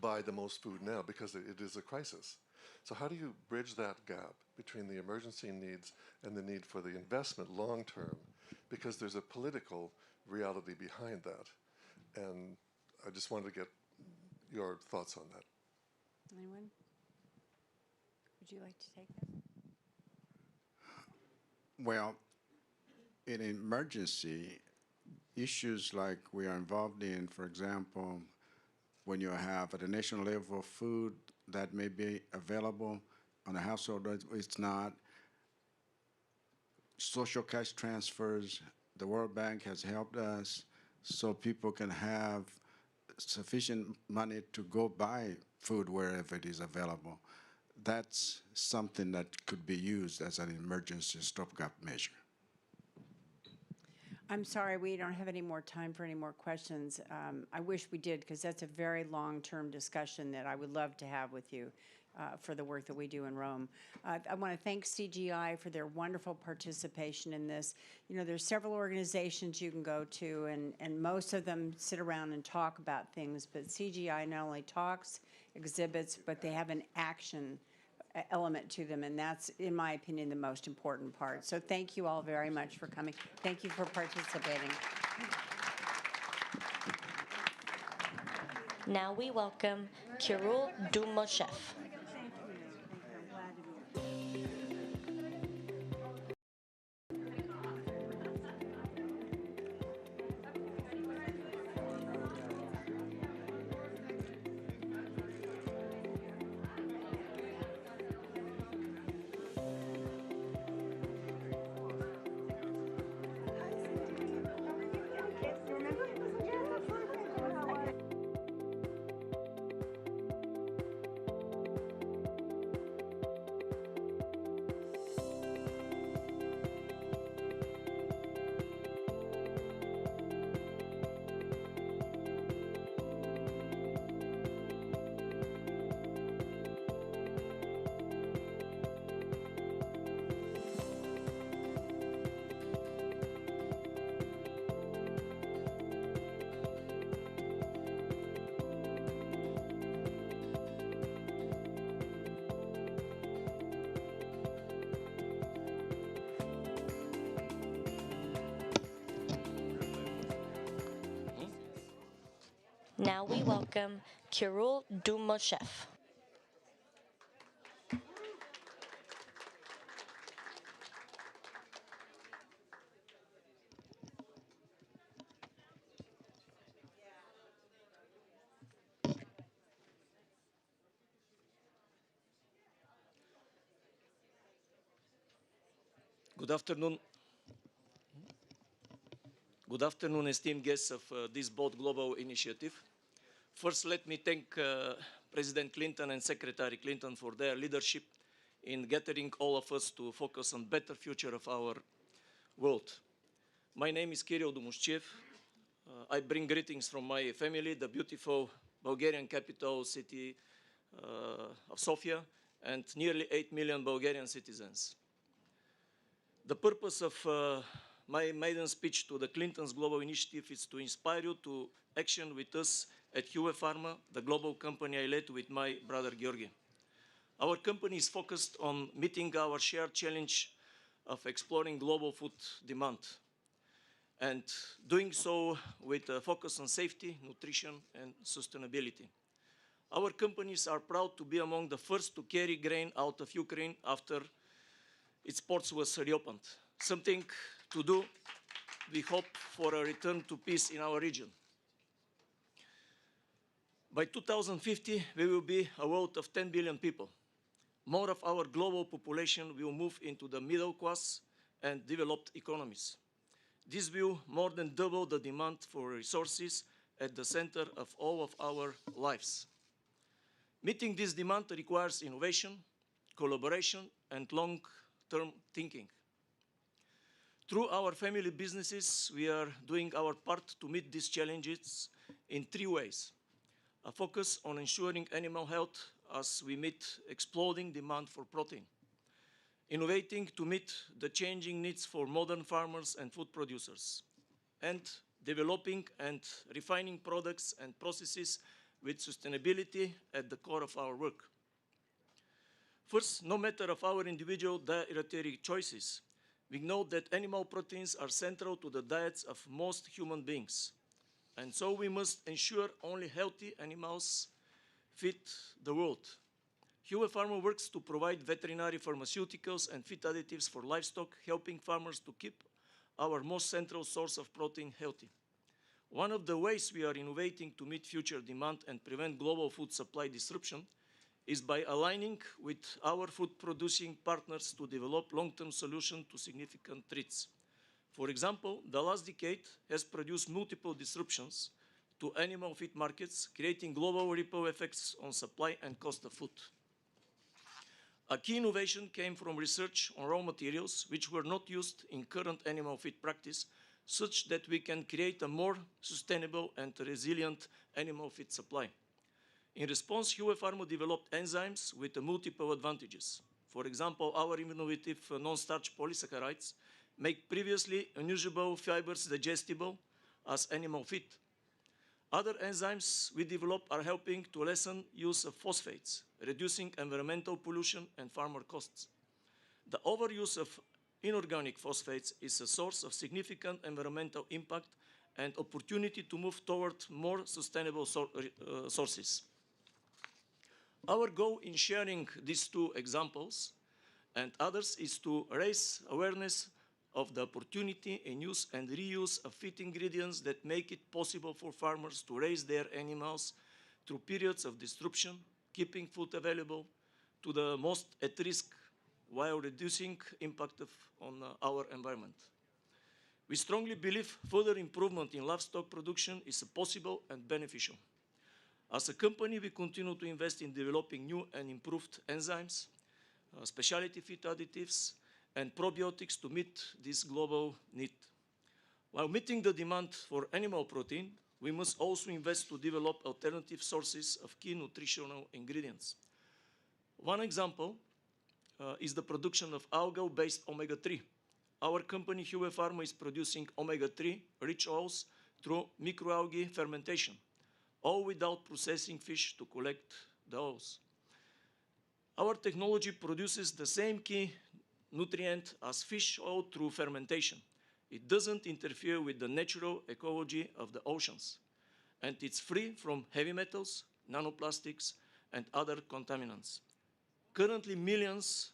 buy the most food now because it is a crisis. So how do you bridge that gap between the emergency needs and the need for the investment long term? Because there's a political reality behind that. And I just wanted to get your thoughts on that. Anyone? Would you like to take that? Well, in emergency, issues like we are involved in, for example, when you have at a national level food that may be available on a household, it's not. Social cash transfers, the World Bank has helped us so people can have sufficient money to go buy food wherever it is available. That's something that could be used as an emergency stopgap measure. I'm sorry, we don't have any more time for any more questions. I wish we did, because that's a very long-term discussion that I would love to have with you for the work that we do in Rome. I want to thank CGI for their wonderful participation in this. You know, there's several organizations you can go to, and most of them sit around and talk about things, but CGI not only talks, exhibits, but they have an action element to them, and that's, in my opinion, the most important part. So thank you all very much for coming. Thank you for participating. Now we welcome Kirill Dumoshev. Now we welcome Kirill Dumoshev. Good afternoon. Good afternoon, esteemed guests of this bold global initiative. First, let me thank President Clinton and Secretary Clinton for their leadership in gathering all of us to focus on better future of our world. My name is Kirill Dumoshev. I bring greetings from my family, the beautiful Bulgarian capital city of Sofia, and nearly 8 million Bulgarian citizens. The purpose of my maiden speech to the Clinton's Global Initiative is to inspire you to action with us at Huvepharma, the global company I led with my brother Georgi. Our company is focused on meeting our shared challenge of exploring global food demand, and doing so with a focus on safety, nutrition, and sustainability. Our companies are proud to be among the first to carry grain out of Ukraine after its ports was reopened. Something to do, we hope, for a return to peace in our region. By 2050, we will be a world of 10 billion people. More of our global population will move into the middle class and developed economies. This will more than double the demand for resources at the center of all of our lives. Meeting this demand requires innovation, collaboration, and long-term thinking. Through our family businesses, we are doing our part to meet these challenges in 3 ways. A focus on ensuring animal health as we meet exploding demand for protein. Innovating to meet the changing needs for modern farmers and food producers. And developing and refining products and processes with sustainability at the core of our work. First, no matter of our individual dietary choices, we know that animal proteins are central to the diets of most human beings. And so we must ensure only healthy animals feed the world. Huvepharma works to provide veterinary pharmaceuticals and feed additives for livestock, helping farmers to keep our most central source of protein healthy. One of the ways we are innovating to meet future demand and prevent global food supply disruption is by aligning with our food-producing partners to develop long-term solutions to significant threats. For example, the last decade has produced multiple disruptions to animal feed markets, creating global ripple effects on supply and cost of food. A key innovation came from research on raw materials which were not used in current animal feed practice, such that we can create a more sustainable and resilient animal feed supply. In response, Huvepharma developed enzymes with multiple advantages. For example, our innovative non-starch polysaccharides make previously unusable fibers digestible as animal feed. Other enzymes we develop are helping to lessen use of phosphates, reducing environmental pollution and farmer costs. The overuse of inorganic phosphates is a source of significant environmental impact and opportunity to move toward more sustainable sources. Our goal in sharing these 2 examples and others is to raise awareness of the opportunity in use and reuse of feed ingredients that make it possible for farmers to raise their animals through periods of disruption, keeping food available to the most at risk while reducing impact on our environment. We strongly believe further improvement in livestock production is possible and beneficial. As a company, we continue to invest in developing new and improved enzymes, specialty feed additives, and probiotics to meet this global need. While meeting the demand for animal protein, we must also invest to develop alternative sources of key nutritional ingredients. One example is the production of algal-based omega-3. Our company, Huvepharma, is producing omega-3 rich oils through microalgae fermentation, all without processing fish to collect the oils. Our technology produces the same key nutrient as fish oil through fermentation. It doesn't interfere with the natural ecology of the oceans. and it's free from heavy metals, nanoplastics, and other contaminants. Currently, millions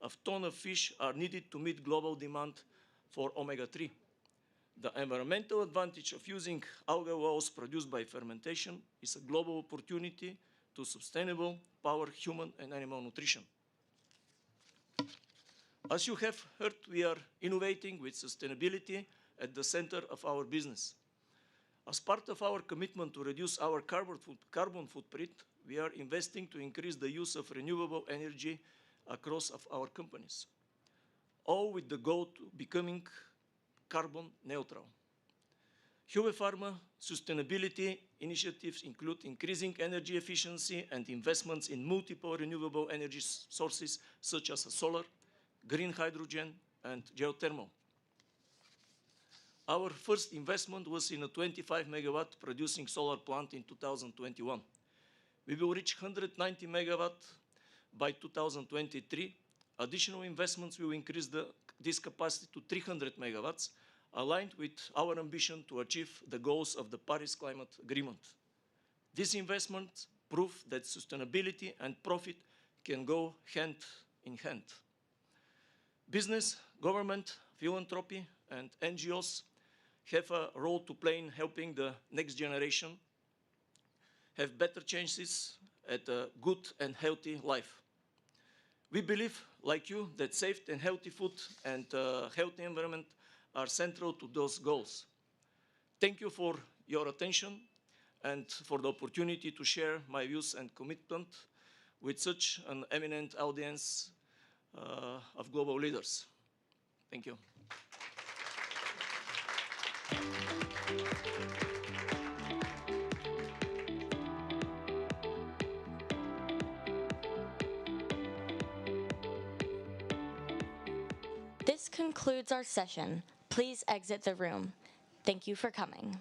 of tons of fish are needed to meet global demand for omega-3. The environmental advantage of using algal oils produced by fermentation is a global opportunity to sustainable power human and animal nutrition. As you have heard, we are innovating with sustainability at the center of our business. As part of our commitment to reduce our carbon footprint, we are investing to increase the use of renewable energy across our companies, all with the goal to becoming carbon neutral. Huvepharma sustainability initiatives include increasing energy efficiency and investments in multiple renewable energy sources such as solar, green hydrogen, and geothermal. Our first investment was in a 25 megawatt producing solar plant in 2021. We will reach 190 megawatt by 2023. Additional investments will increase this capacity to 300 megawatts, aligned with our ambition to achieve the goals of the Paris Climate Agreement. These investments prove that sustainability and profit can go hand in hand. Business, government, philanthropy, and NGOs have a role to play in helping the next generation have better chances at a good and healthy life. We believe, like you, that safe and healthy food and healthy environment are central to those goals. Thank you for your attention and for the opportunity to share my views and commitment with such an eminent audience of global leaders. Thank you. This concludes our session. Please exit the room. Thank you for coming.